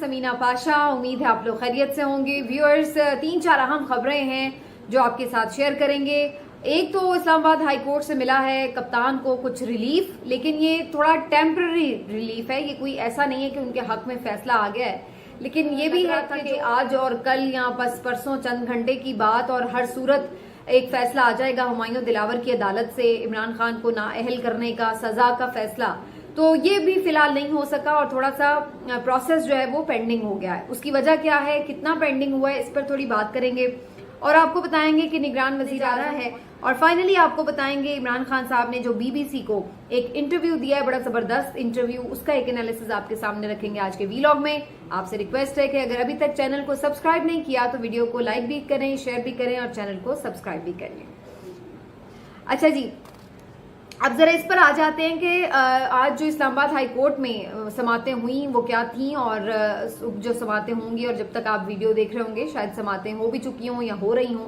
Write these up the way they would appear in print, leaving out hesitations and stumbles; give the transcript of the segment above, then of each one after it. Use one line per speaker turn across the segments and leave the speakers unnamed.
समीना पाशा। उम्मीद है आप लोग खैरियत से होंगे। व्यूअर्स, 3-4 अहम खबरें हैं जो आपके साथ शेयर करेंगे। एक तो इस्लामाबाद हाई कोर्ट से मिला है कप्तान को कुछ रिलीफ, लेकिन ये थोड़ा टेम्पररी रिलीफ है, ये कोई ऐसा नहीं है कि उनके हक में फैसला आ गया है। लेकिन ये भी है कि आज और कल या बस परसों चंद घंटे की बात और हर सूरत एक फैसला आ जाएगा हुमायूं दिलावर की अदालत से इमरान खान को नाअहल करने का, सजा का फैसला। तो ये भी फिलहाल नहीं हो सका और थोड़ा सा प्रोसेस जो है वो पेंडिंग हो गया है। उसकी वजह क्या है, कितना पेंडिंग हुआ है, इस पर थोड़ी बात करेंगे और आपको बताएंगे कि निगरान वजीर आ रहा है। और फाइनली आपको बताएंगे इमरान खान साहब ने जो बीबीसी को एक इंटरव्यू दिया है, बड़ा जबरदस्त इंटरव्यू, उसका एक एनालिसिस आपके सामने रखेंगे आज के वीलॉग में। आपसे रिक्वेस्ट है कि अगर अभी तक चैनल को सब्सक्राइब नहीं किया तो वीडियो को लाइक भी करें, शेयर भी करें और चैनल को सब्सक्राइब भी करें। अच्छा जी, अब जरा इस पर आ जाते हैं कि आज जो इस्लामाबाद हाई कोर्ट में समातें हुई वो क्या थी और जो समातें होंगी, और जब तक आप वीडियो देख रहे होंगे शायद समातें हो भी चुकी हों या हो रही हों।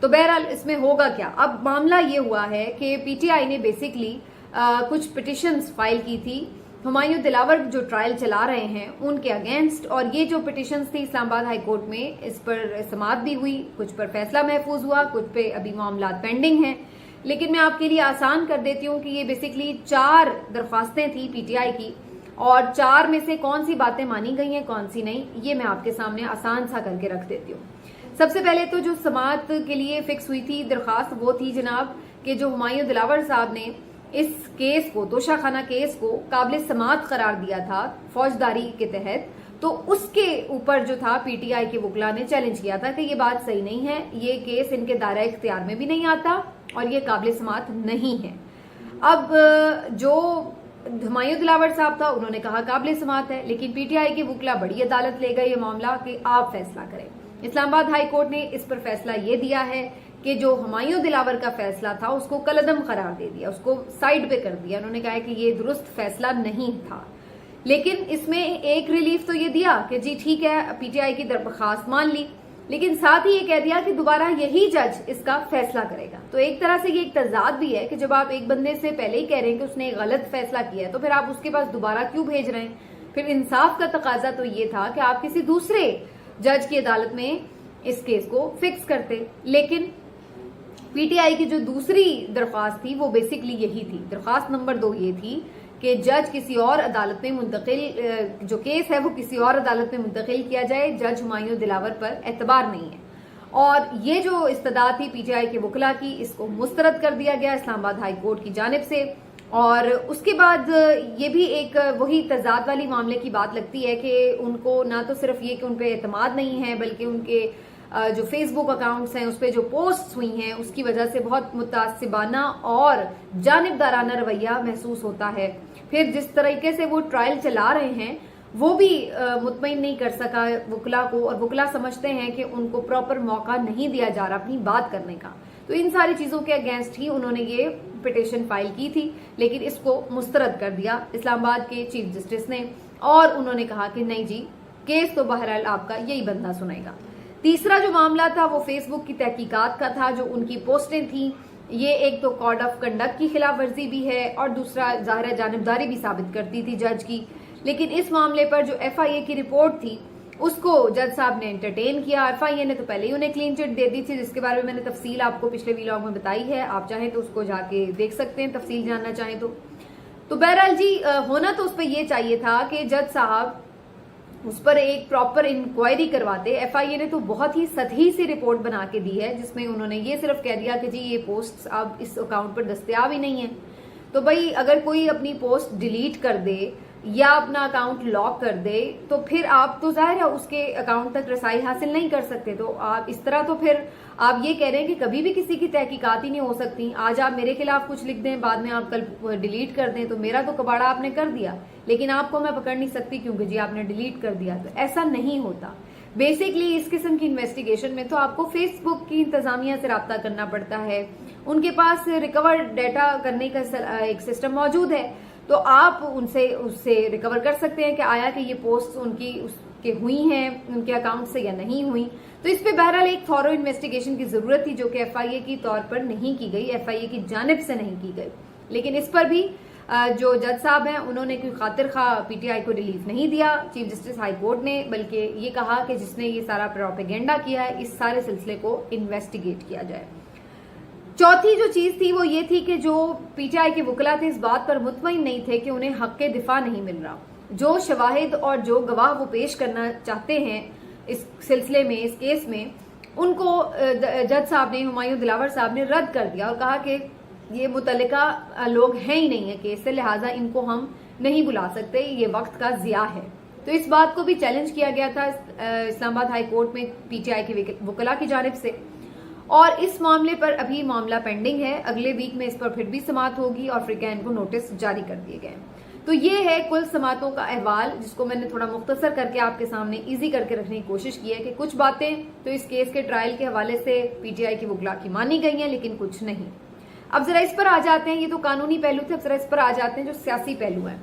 तो बहरहाल इसमें होगा क्या। अब मामला ये हुआ है कि पीटीआई ने बेसिकली कुछ पिटिशंस फाइल की थी हुमायूं दिलावर जो ट्रायल चला रहे हैं उनके अगेंस्ट, और ये जो पिटिशंस थी इस्लामाबाद हाई कोर्ट में इस पर समात भी हुई, कुछ पर फैसला महफूज हुआ, कुछ पे अभी मामला पेंडिंग हैं। लेकिन मैं आपके लिए आसान कर देती हूँ कि ये बेसिकली 4 दरख्वास्तें थी पीटीआई की, और 4 में से कौन सी बातें मानी गई हैं कौन सी नहीं, ये मैं आपके सामने आसान सा करके रख देती हूँ। सबसे पहले तो जो समात के लिए फिक्स हुई थी दरख्वास्त वो थी जनाब कि जो हुमायूं दिलावर साहब ने इस केस को, तोशाखाना केस को काबिल समात करार दिया था फौजदारी के तहत, तो उसके ऊपर जो था पीटीआई के वकला ने चैलेंज किया था कि ये बात सही नहीं है, ये केस इनके दायरा इख्तियार में भी नहीं आता और ये काबिल समात नहीं है। अब जो हुमायूं दिलावर साहब था उन्होंने कहा काबिल समात है, लेकिन पीटीआई के वकला बड़ी अदालत ले गए ये मामला कि आप फैसला करें। इस्लामाबाद हाई कोर्ट ने इस पर फैसला ये दिया है कि जो हुमायूं दिलावर का फैसला था उसको कलअदम करार दे दिया, उसको साइड पे कर दिया। उन्होंने कहा कि ये दुरुस्त फैसला नहीं था, लेकिन इसमें एक रिलीफ तो ये दिया कि जी ठीक है, पीटीआई की दरख्वास्त मान ली, लेकिन साथ ही ये कह दिया कि दोबारा यही जज इसका फैसला करेगा। तो एक तरह से ये एक तजाद भी है कि जब आप एक बंदे से पहले ही कह रहे हैं कि उसने एक गलत फैसला किया है तो फिर आप उसके पास दोबारा क्यों भेज रहे हैं। फिर इंसाफ का तकाजा तो ये था कि आप किसी दूसरे जज की अदालत में इस केस को फिक्स करते। लेकिन पीटीआई की जो दूसरी दरख्वास्त थी वो बेसिकली यही थी, दरख्वास्त नंबर 2 ये थी कि जज किसी और अदालत में मुंतकिल, जो केस है वो किसी और अदालत में मुंतकिल किया जाए, जज हुमायूं दिलावर पर एतबार नहीं है। और ये जो इस्तदा थी पीटीआई के वकला की, इसको मुस्तरद कर दिया गया इस्लामाबाद हाई कोर्ट की जानिब से। और उसके बाद ये भी एक वही तजाद वाली मामले की बात लगती है कि उनको ना तो सिर्फ ये कि उन पर एतमाद नहीं है, बल्कि उनके जो फेसबुक अकाउंट्स हैं उस पर जो पोस्ट्स हुई हैं उसकी वजह से बहुत मुतासिबाना और जानिबदाराना रवैया महसूस होता है। फिर जिस तरीके से वो ट्रायल चला रहे हैं वो भी मुतमईन नहीं कर सका वकला को, और वकला समझते हैं कि उनको प्रॉपर मौका नहीं दिया जा रहा अपनी बात करने का। तो इन सारी चीजों के अगेंस्ट ही उन्होंने ये पिटिशन फाइल की थी, लेकिन इसको मुस्तरद कर दिया इस्लामाबाद के चीफ जस्टिस ने, और उन्होंने कहा कि नहीं जी, केस तो बहरहाल आपका यही बंदा सुनेगा। तीसरा जो मामला था वो फेसबुक की तहकीकात का था, जो उनकी पोस्टें थी, ये एक तो कोड ऑफ कंडक्ट की खिलाफ वर्जी भी है और दूसरा ज़ाहिर जानिबदारी भी साबित करती थी जज की। लेकिन इस मामले पर जो एफआईए की रिपोर्ट थी उसको जज साहब ने एंटरटेन किया। एफआईए ने तो पहले ही उन्हें क्लीन चिट दे दी थी, जिसके बारे में मैंने तफसील आपको पिछले वीलॉग में बताई है, आप चाहें तो उसको जाके देख सकते हैं तफसील जानना चाहें तो बहरहाल जी होना तो उस पर यह चाहिए था कि जज साहब उस पर एक प्रॉपर इंक्वायरी करवाते। एफआईए ने तो बहुत ही सतही सी रिपोर्ट बना के दी है, जिसमें उन्होंने ये सिर्फ कह दिया कि जी ये पोस्ट अब इस अकाउंट पर दस्तयाब ही नहीं है। तो भाई अगर कोई अपनी पोस्ट डिलीट कर दे या अपना अकाउंट लॉक कर दे तो फिर आप तो जाहिर है उसके अकाउंट तक रसाई हासिल नहीं कर सकते। तो आप इस तरह तो फिर आप ये कह रहे हैं कि कभी भी किसी की तहकीकात ही नहीं हो सकती। आज आप मेरे खिलाफ कुछ लिख दें, बाद में आप कल डिलीट कर दें, तो मेरा तो कबाड़ा आपने कर दिया, लेकिन आपको मैं पकड़ नहीं सकती क्योंकि जी आपने डिलीट कर दिया। तो ऐसा नहीं होता। बेसिकली इस किस्म की इन्वेस्टिगेशन में तो आपको फेसबुक की इंतजामिया से रब्ता करना पड़ता है, उनके पास रिकवर डेटा करने का एक सिस्टम मौजूद है, तो आप उससे रिकवर कर सकते हैं कि आया कि ये पोस्ट उनकी उसके हुई हैं उनके अकाउंट से या नहीं हुई। तो इस पे बहरहाल एक थॉरो इन्वेस्टिगेशन की जरूरत थी, जो कि एफआईए की तौर पर नहीं की गई, एफआईए की जानिब से नहीं की गई। लेकिन इस पर भी जो जज साहब हैं उन्होंने कोई खातिर खा पीटीआई को रिलीफ नहीं दिया चीफ जस्टिस हाई कोर्ट ने, बल्कि ये कहा कि जिसने ये सारा प्रोपेगेंडा किया है इस सारे सिलसिले को इन्वेस्टिगेट किया जाए। चौथी जो चीज थी वो ये थी कि जो पीटीआई के वकला थे इस बात पर मुतमईन नहीं थे कि उन्हें हक के दिफा नहीं मिल रहा। जो शवाहिद और जो गवाह वो पेश करना चाहते हैं इस सिलसिले में, इस केस में, उनको जज साहब ने, हुमायूं दिलावर साहब ने रद्द कर दिया और कहा कि ये मुतल्लिका लोग हैं ही नहीं है केस से, लिहाजा इनको हम नहीं बुला सकते, ये वक्त का जिया है। तो इस बात को भी चैलेंज किया गया था इस्लामाबाद हाई कोर्ट में पीटीआई के वकला की जानिब से, और इस मामले पर अभी मामला पेंडिंग है। अगले वीक में इस पर फिर भी समाअत होगी और फ्रिकैन को नोटिस जारी कर दिए गए। तो ये है कुल समाअतों का अहवाल, जिसको मैंने थोड़ा मुख्तसर करके आपके सामने इजी करके रखने की कोशिश की है कि कुछ बातें तो इस केस के ट्रायल के हवाले से पीटीआई की वकला की मानी गई हैं, लेकिन कुछ नहीं। अब जरा इस पर आ जाते हैं, ये तो कानूनी पहलू थे, अब जरा इस पर आ जाते हैं जो सियासी पहलू है।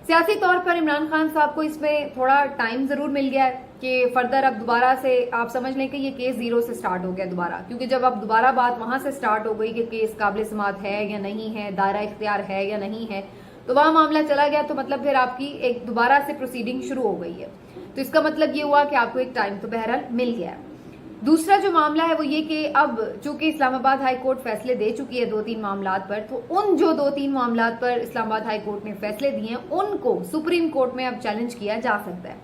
सियासी तौर पर इमरान खान साहब को इसमें थोड़ा टाइम जरूर मिल गया है कि फर्दर अब दोबारा से आप समझ लें कि ये केस जीरो से स्टार्ट हो गया दोबारा, क्योंकि जब अब दोबारा बात वहां से स्टार्ट हो गई कि केस काबिल समाअत है या नहीं है, दायरा इख्तियार है या नहीं है, तो वहां मामला चला गया, तो मतलब फिर आपकी एक दोबारा से प्रोसीडिंग शुरू हो गई है। तो इसका मतलब ये हुआ कि आपको एक टाइम तो बहरहाल मिल गया है। दूसरा जो मामला है वो ये कि अब चूंकि इस्लामाबाद हाई कोर्ट फैसले दे चुकी है 2-3 मामलात पर, तो उन जो 2-3 मामलात पर इस्लामाबाद हाई कोर्ट ने फैसले दिए हैं उनको सुप्रीम कोर्ट में अब चैलेंज किया जा सकता है।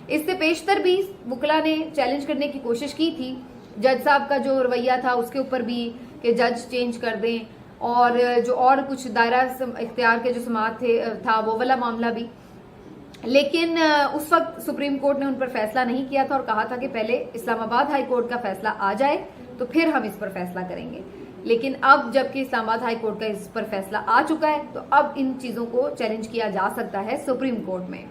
इससे पेशतर भी वकला ने चैलेंज करने की कोशिश की थी, जज साहब का जो रवैया था उसके ऊपर भी कि जज चेंज कर दें, और जो और कुछ दायरा इख्तियार के जो समाअत था वो वाला मामला भी, लेकिन उस वक्त सुप्रीम कोर्ट ने उन पर फैसला नहीं किया था और कहा था कि पहले इस्लामाबाद हाई कोर्ट का फैसला आ जाए तो फिर हम इस पर फैसला करेंगे। लेकिन अब जबकि इस्लामाबाद हाई कोर्ट का इस पर फैसला आ चुका है तो अब इन चीजों को चैलेंज किया जा सकता है सुप्रीम कोर्ट में।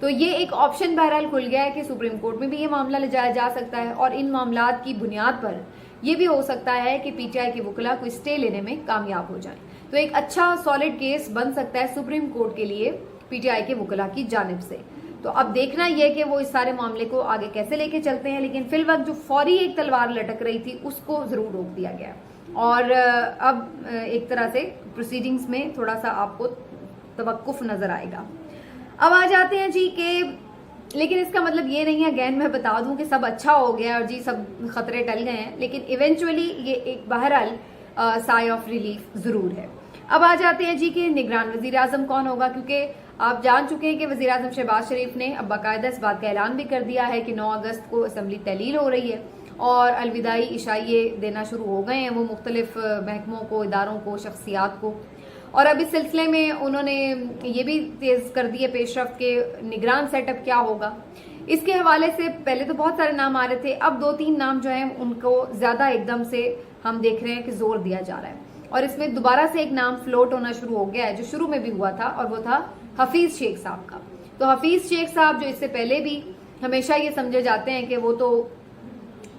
तो ये एक ऑप्शन बहरहाल खुल गया है कि सुप्रीम कोर्ट में भी ये मामला ले जाया जा सकता है, और इन मामलात की बुनियाद पर यह भी हो सकता है कि पीटीआई के वकला को स्टे लेने में कामयाब हो जाए। तो एक अच्छा सॉलिड केस बन सकता है सुप्रीम कोर्ट के लिए पीटीआई के वकला की जानिब से। तो अब देखना यह कि वो इस सारे मामले को आगे कैसे लेके चलते हैं, लेकिन फिल वक्त जो फौरी एक तलवार लटक रही थी उसको जरूर रोक दिया गया, और अब एक तरह से प्रोसीडिंग्स में थोड़ा सा आपको तवक्कुफ नजर आएगा। अब आ जाते हैं जी के, लेकिन इसका मतलब ये नहीं है, अगेन मैं बता दूं कि सब अच्छा हो गया और जी सब खतरे टल गए हैं, लेकिन इवेंचुअली ये एक बहरहाल साई ऑफ रिलीफ जरूर है। अब आ जाते हैं जी कि निगरान वजीर आजम कौन होगा, क्योंकि आप जान चुके हैं कि वजीर आजम शहबाज शरीफ ने अब बाकायदा इस बात का ऐलान भी कर दिया है कि 9 अगस्त को असम्बली तहलील हो रही है और अलविदाई इशाइये देना शुरू हो गए हैं वो मुख्तलिफ महकमों को, इदारों को, शख्सियात को। और अब इस सिलसिले में उन्होंने ये भी तेज कर दी है पेशरफ्त के निगरान सेटअप क्या होगा। इसके हवाले से पहले तो बहुत सारे नाम आ रहे थे, अब 2-3 नाम जो हैं उनको ज्यादा एकदम से हम देख रहे हैं कि जोर दिया जा रहा है, और इसमें दोबारा से एक नाम फ्लोट होना शुरू हो गया है जो शुरू में भी हुआ था, और वो था हफीज शेख साहब का। तो हफीज शेख साहब जो इससे पहले भी हमेशा ये समझे जाते हैं कि वो तो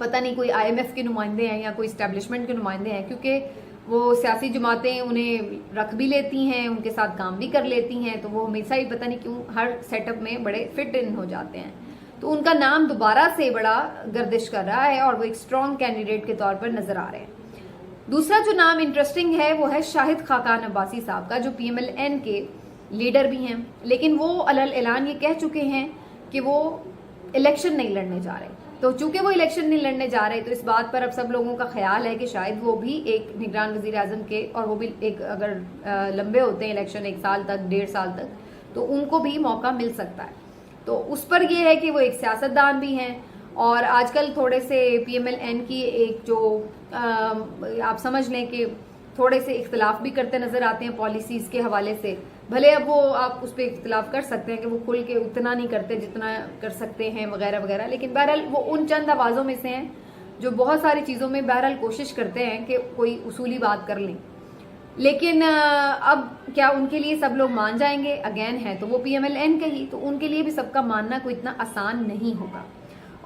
पता नहीं कोई IMF के नुमाइंदे हैं या कोई इस्टेब्लिशमेंट के नुमाइंदे हैं, क्योंकि वो सियासी जमातें उन्हें रख भी लेती हैं, उनके साथ काम भी कर लेती हैं, तो वो हमेशा ही पता नहीं क्यों हर सेटअप में बड़े फिट इन हो जाते हैं। तो उनका नाम दोबारा से बड़ा गर्दिश कर रहा है और वो एक स्ट्रॉन्ग कैंडिडेट के तौर पर नजर आ रहे हैं। दूसरा जो नाम इंटरेस्टिंग है वो है शाहिद खाकान अब्बासी साहब का, जो PMLN के लीडर भी हैं, लेकिन वो अलल ऐलान ये कह चुके हैं कि वो इलेक्शन नहीं लड़ने जा रहे। तो चूंकि वो इलेक्शन नहीं लड़ने जा रहे तो इस बात पर अब सब लोगों का ख्याल है कि शायद वो भी एक निगरान वजीर आजम के, और वो भी एक अगर लंबे होते हैं इलेक्शन 1 साल तक, 1.5 साल तक, तो उनको भी मौका मिल सकता है। तो उस पर ये है कि वो एक सियासतदान भी हैं, और आजकल थोड़े से PMLN की एक जो आप समझ लें कि थोड़े से इख्तलाफ भी करते नजर आते हैं पॉलिसीज के हवाले से। भले अब वो आप उस पर इख्तलाफ कर सकते हैं कि वो खुल के उतना नहीं करते जितना कर सकते हैं वगैरह वगैरह, लेकिन बहरहाल वो उन चंद आवाज़ों में से हैं जो बहुत सारी चीज़ों में बहरहाल कोशिश करते हैं कि कोई उसूली बात कर लें। लेकिन अब क्या उनके लिए सब लोग मान जाएंगे? अगेन है तो वो PMLN का ही, तो उनके लिए भी सबका मानना कोई इतना आसान नहीं होगा।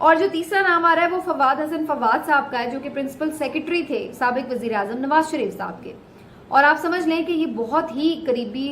और जो तीसरा नाम आ रहा है वो फवाद हसन फवाद साहब का है, जो कि प्रिंसिपल सेक्रेटरी थे साबिक वजीर आजम नवाज शरीफ साहब के, और आप समझ लें कि ये बहुत ही करीबी